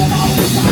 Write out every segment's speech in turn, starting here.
All the time.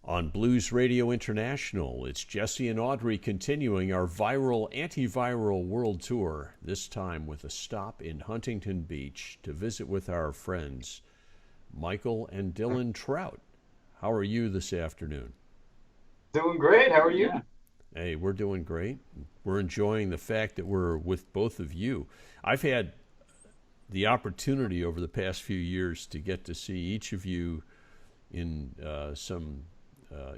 On Blues Radio International, it's Jesse and Audrey continuing our viral, antiviral world tour, this time with a stop in Huntington Beach to visit with our friends, Michael and Dylan Trout. How are you this afternoon? Doing great. How are you? Hey, we're doing great. We're enjoying the fact that we're with both of you. I've had the opportunity over the past few years to get to see each of you in some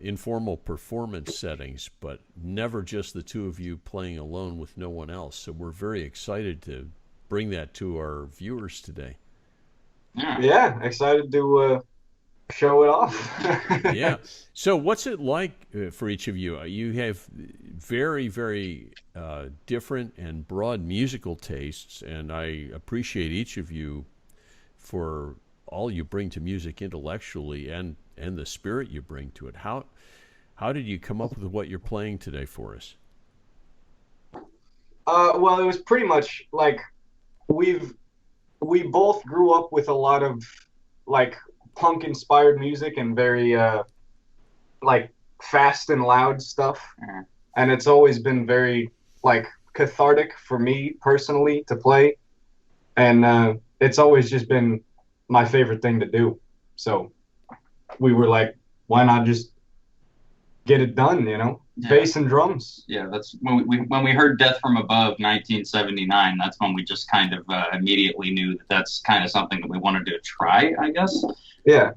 informal performance settings, but never just the two of you playing alone with no one else. So we're very excited to bring that to our viewers today. Yeah, excited to show it off. Yeah. So what's it like for each of you? You have very, very different and broad musical tastes, and I appreciate each of you for all you bring to music intellectually and the spirit you bring to it. How did you come up with what you're playing today for us? Well, it was pretty much like we both grew up with a lot of like punk inspired music and very like fast and loud stuff. And it's always been very like cathartic for me personally to play. And it's always just been my favorite thing to do. So we were like, why not just get it done, you know? Yeah. Bass and drums. Yeah, that's when we heard Death from Above 1979, that's when we just kind of immediately knew that that's kind of something that we wanted to try, I guess. Yeah.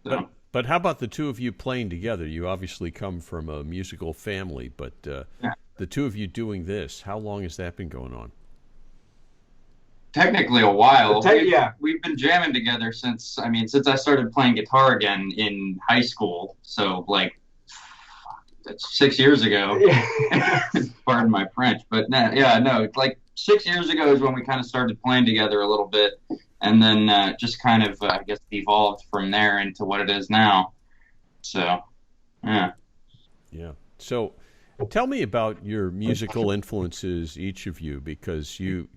So. But how about the two of you playing together? You obviously come from a musical family, but the two of you doing this, how long has that been going on? Technically a while. Yeah. We've been jamming together since I started playing guitar again in high school. So like that's 6 years ago. Yeah. Pardon my French, but like 6 years ago is when we kind of started playing together a little bit, and then just kind of I guess evolved from there into what it is now. So, yeah. So, tell me about your musical influences, each of you, because you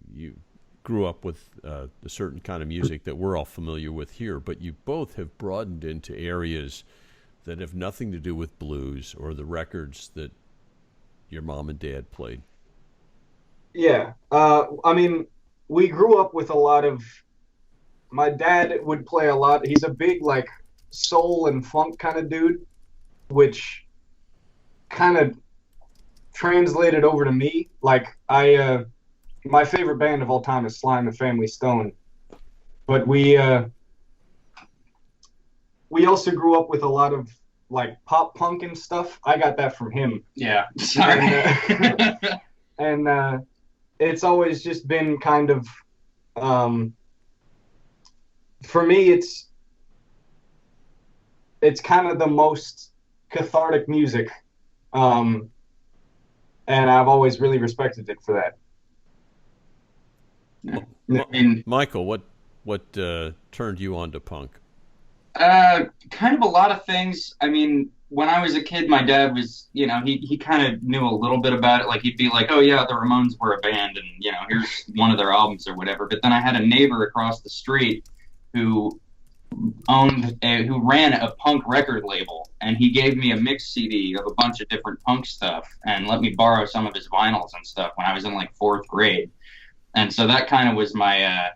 grew up with a certain kind of music that we're all familiar with here, but you both have broadened into areas that have nothing to do with blues or the records that your mom and dad played. Yeah. I mean, we grew up with a lot of, my dad would play a lot. He's a big like soul and funk kind of dude, which kind of translated over to me. Like my favorite band of all time is Sly and the Family Stone, but we also grew up with a lot of like pop punk and stuff. I got that from him. Yeah, sorry. And it's always just been kind of, for me, it's kind of the most cathartic music, and I've always really respected it for that. Michael, what turned you on to punk? Kind of a lot of things. I mean, when I was a kid, my dad was, he kind of knew a little bit about it. Like he'd be like, oh yeah, the Ramones were a band, and here's one of their albums or whatever. But then I had a neighbor across the street who ran a punk record label, and he gave me a mix CD of a bunch of different punk stuff and let me borrow some of his vinyls and stuff when I was in like 4th grade. And so that kind of was my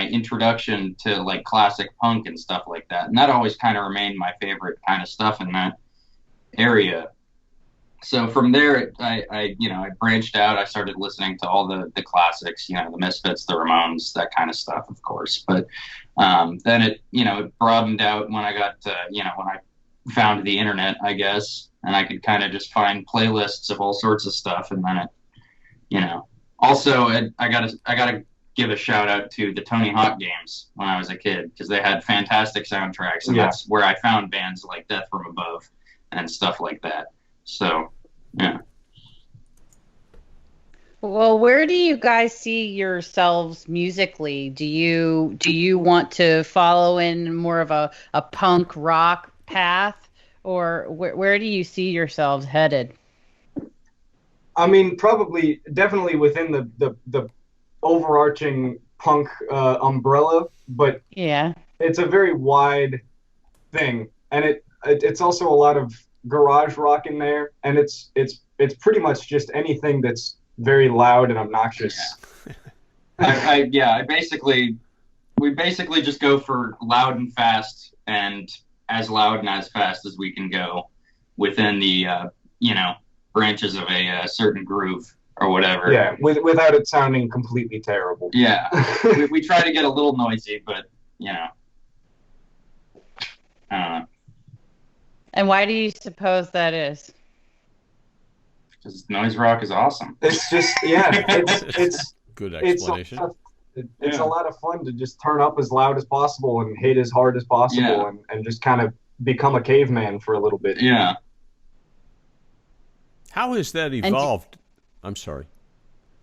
introduction to like classic punk and stuff like that. And that always kind of remained my favorite kind of stuff in that area. So from there, I branched out. I started listening to all the classics, the Misfits, the Ramones, that kind of stuff, of course. But then it broadened out when I got, when I found the internet, I guess, and I could kind of just find playlists of all sorts of stuff. And then it, also I gotta give a shout out to the Tony Hawk games when I was a kid, because they had fantastic soundtracks, and that's where I found bands like Death from Above. and stuff like that. So, yeah. Well, where do you guys see yourselves musically? Do you want to follow in more of a punk rock path, or where do you see yourselves headed? I mean, probably, definitely within the overarching punk umbrella, but Yeah. it's a very wide thing, and it's also a lot of garage rock in there, and it's pretty much just anything that's very loud and obnoxious. We basically just go for loud and fast, and as loud and as fast as we can go within the branches of a certain groove or whatever. Yeah, without it sounding completely terrible. Yeah, we try to get a little noisy, but And why do you suppose that is? because noise rock is awesome. It's just it's Good explanation. it's a lot of fun to just turn up as loud as possible and hit as hard as possible, and just kind of become a caveman for a little bit. Yeah. How has that evolved? I'm sorry.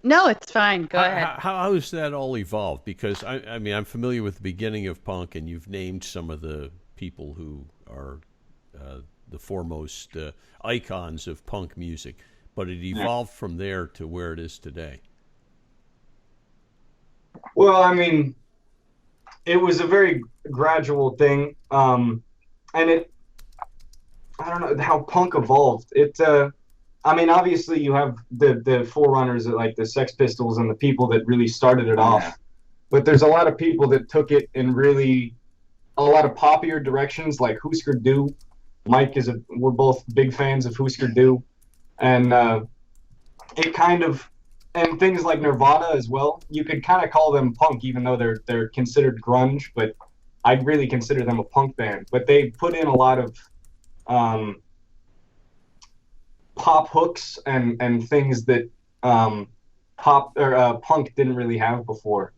No, it's fine. Go ahead. How has that all evolved? Because I mean, I'm familiar with the beginning of punk, and you've named some of the people who are the foremost icons of punk music. But it evolved from there to where it is today. Well, I mean, it was a very gradual thing, and I don't know how punk evolved. I mean, obviously you have the forerunners like the Sex Pistols and the people that really started it off, but there's a lot of people that took it in really a lot of poppier directions, like Husker Du. Mike we're both big fans of Husker Du, and it kind of, and things like Nirvana as well. You could kind of call them punk, even though they're considered grunge, but I'd really consider them a punk band. But they put in a lot of pop hooks and things that pop or punk didn't really have before.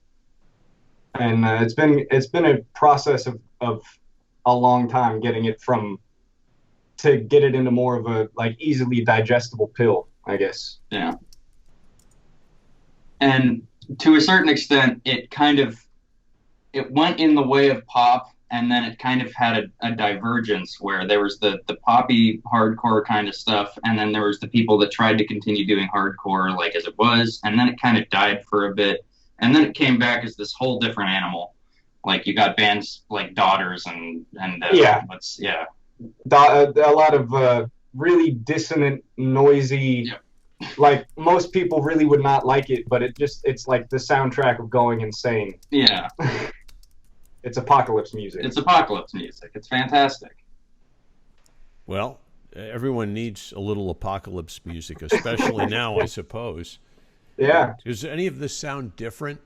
And it's been a process of a long time getting it to get it into more of a like easily digestible pill, I guess. Yeah. And to a certain extent, it went in the way of pop, and then it kind of had a divergence where there was the poppy hardcore kind of stuff, and then there was the people that tried to continue doing hardcore like as it was, and then it kind of died for a bit, and then it came back as this whole different animal. Like you got bands like Daughters and a lot of really dissonant, noisy. Like most people really would not like it, but it's like the soundtrack of going insane. Yeah. It's apocalypse music. It's apocalypse music. It's fantastic. Well, everyone needs a little apocalypse music, especially now, I suppose. Yeah. Does any of this sound different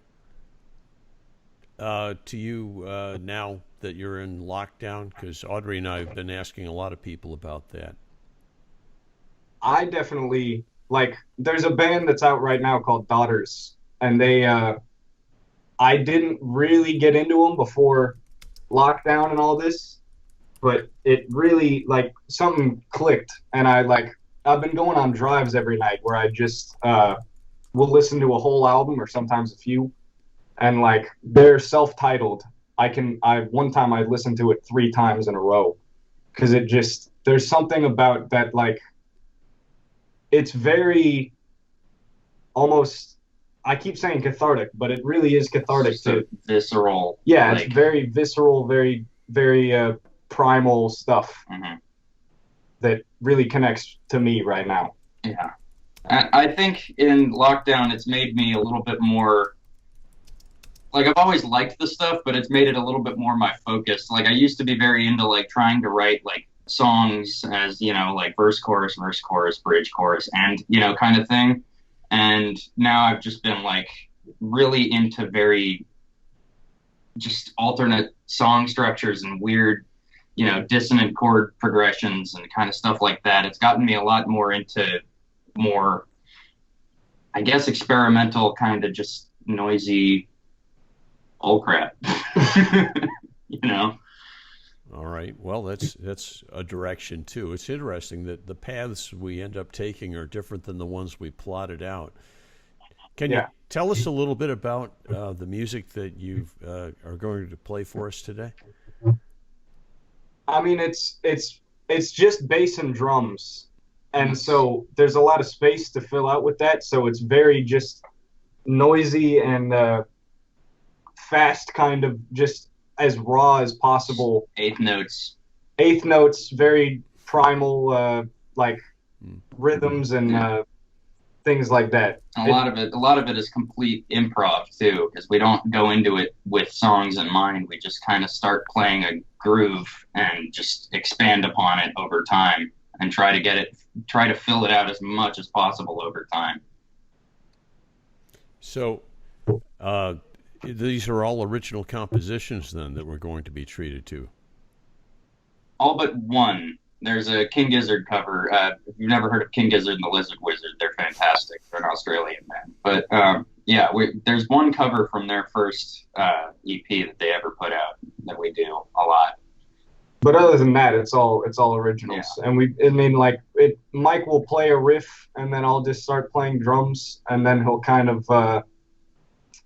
to you now that you're in lockdown? Because Audrey and I have been asking a lot of people about that. I definitely, like, there's a band that's out right now called Daughters, and I didn't really get into them before lockdown and all this, but it really, like, something clicked, and I've been going on drives every night where I just will listen to a whole album or sometimes a few, and like they're self-titled. One time I listened to it 3 times in a row because there's something about that, like, it's very almost, I keep saying cathartic, but it really is cathartic too. Visceral. Yeah, it's very visceral, very, very primal stuff that really connects to me right now. Yeah. I think in lockdown it's made me a little bit more, like, I've always liked the stuff, but it's made it a little bit more my focus. Like, I used to be very into, like, trying to write, like, songs as, like verse, chorus, bridge, chorus, and, kind of thing. And now I've just been, like, really into very just alternate song structures and weird, dissonant chord progressions and kind of stuff like that. It's gotten me a lot more into more, I guess, experimental, kind of just noisy bullcrap. All right. Well, that's a direction too. It's interesting that the paths we end up taking are different than the ones we plotted out. Can you Yeah. tell us a little bit about the music that you are going to play for us today? I mean, it's just bass and drums, and so there's a lot of space to fill out with that. So it's very just noisy and fast, kind of just as raw as possible. Eighth notes. Eighth notes, very primal, like rhythms and things like that. A lot of it is complete improv too, because we don't go into it with songs in mind. We just kind of start playing a groove and just expand upon it over time and try to fill it out as much as possible over time. So, these are all original compositions then that we're going to be treated to. All but one. There's a King Gizzard cover. If you've never heard of King Gizzard and the Lizard Wizard, they're fantastic. They're an Australian band. But yeah, there's one cover from their first EP that they ever put out that we do a lot. But other than that, it's all originals. Yeah. And Mike will play a riff, and then I'll just start playing drums, and then he'll kind of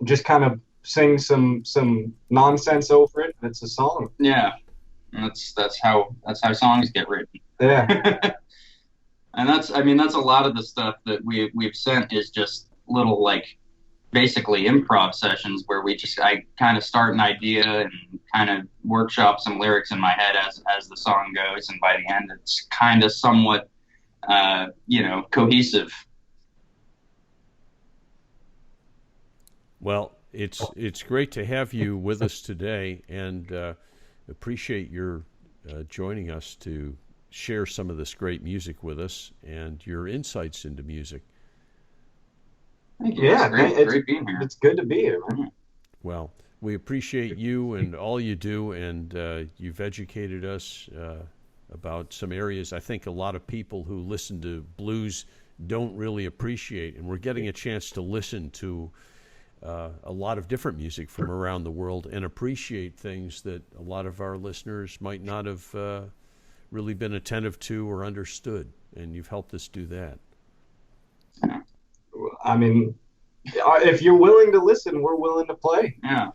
just kind of sing some nonsense over it, and it's a song. Yeah. And that's how songs get written. Yeah. And that's a lot of the stuff that we've sent is just little, like, basically improv sessions where I kind of start an idea and kind of workshop some lyrics in my head as the song goes, and by the end it's kind of somewhat cohesive. Well, it's great to have you with us today, and appreciate your joining us to share some of this great music with us and your insights into music. Thank you. Yeah, It's great being here. It's good to be here, man. Well, we appreciate you and all you do, and you've educated us about some areas I think a lot of people who listen to blues don't really appreciate, and we're getting a chance to listen to a lot of different music from around the world and appreciate things that a lot of our listeners might not have really been attentive to or understood, and you've helped us do that. I mean, if you're willing to listen, we're willing to play. Yeah.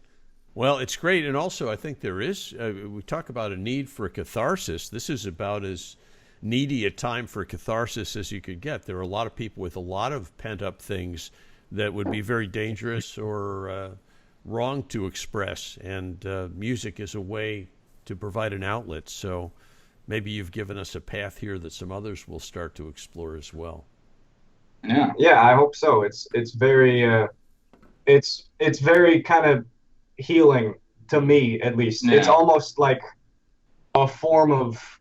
Well, it's great, and also I think there is, we talk about a need for catharsis. This is about as needy a time for catharsis as you could get. There are a lot of people with a lot of pent-up things that would be very dangerous or wrong to express, and music is a way to provide an outlet. So maybe you've given us a path here that some others will start to explore as well. Yeah. Yeah, I hope so. It's very it's very kind of healing to me, at least. Yeah. It's almost like a form of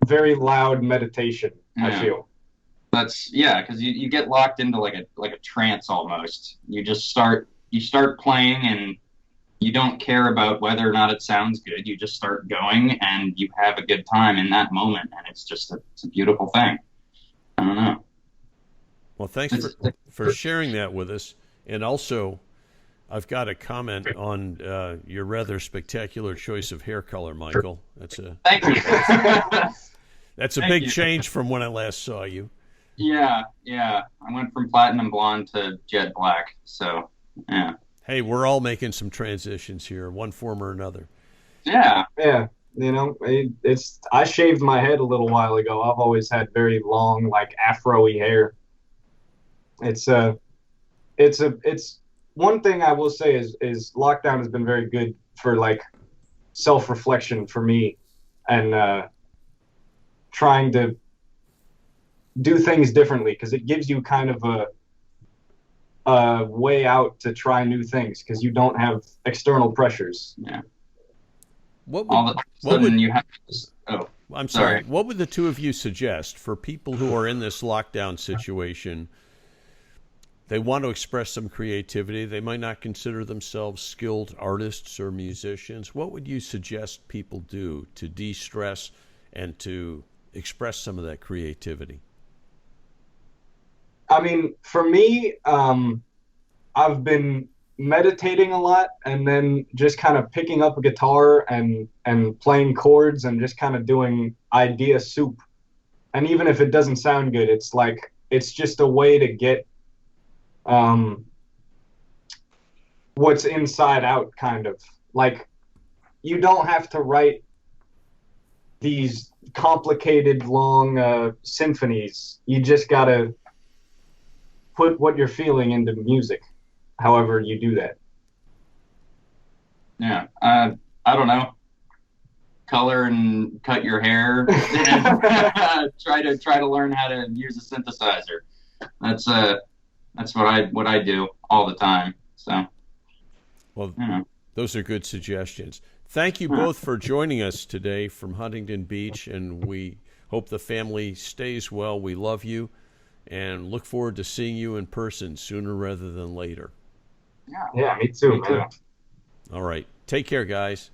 very loud meditation, I Yeah. feel. Because you get locked into like a trance almost. You start playing and you don't care about whether or not it sounds good. You just start going and you have a good time in that moment, and it's a beautiful thing. I don't know. Well, thanks for sharing that with us. And also, I've got a comment on your rather spectacular choice of hair color, Michael. Thank you. That's a Thank big you. change from when I last saw you. Yeah. I went from platinum blonde to jet black. So, yeah. Hey, we're all making some transitions here, one form or another. Yeah. Yeah, I shaved my head a little while ago. I've always had very long, like afro-y hair. It's one thing I will say is lockdown has been very good for like self-reflection for me, and trying to do things differently, because it gives you kind of a way out to try new things because you don't have external pressures. Yeah. What All of a sudden you have this, I'm sorry. sorry. What would the two of you suggest for people who are in this lockdown situation? They want to express some creativity. They might not consider themselves skilled artists or musicians. What would you suggest people do to de-stress and to express some of that creativity? I mean, for me, I've been meditating a lot, and then just kind of picking up a guitar and playing chords and just kind of doing idea soup. And even if it doesn't sound good, it's like it's just a way to get what's inside out, kind of. Like, you don't have to write these complicated long symphonies. You just gotta put what you're feeling into music, however you do that. Yeah. I don't know. Color and cut your hair and try to learn how to use a synthesizer. That's what I do all the time. So, Well, you know. those are good suggestions. Thank you both for joining us today from Huntington Beach, and we hope the family stays well. We love you and look forward to seeing you in person sooner rather than later. Yeah, me too, man. All right. Take care, guys.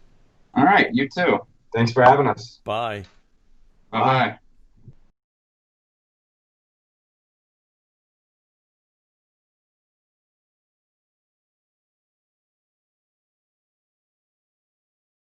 All right, you too. Thanks for having us. Bye. Bye-bye.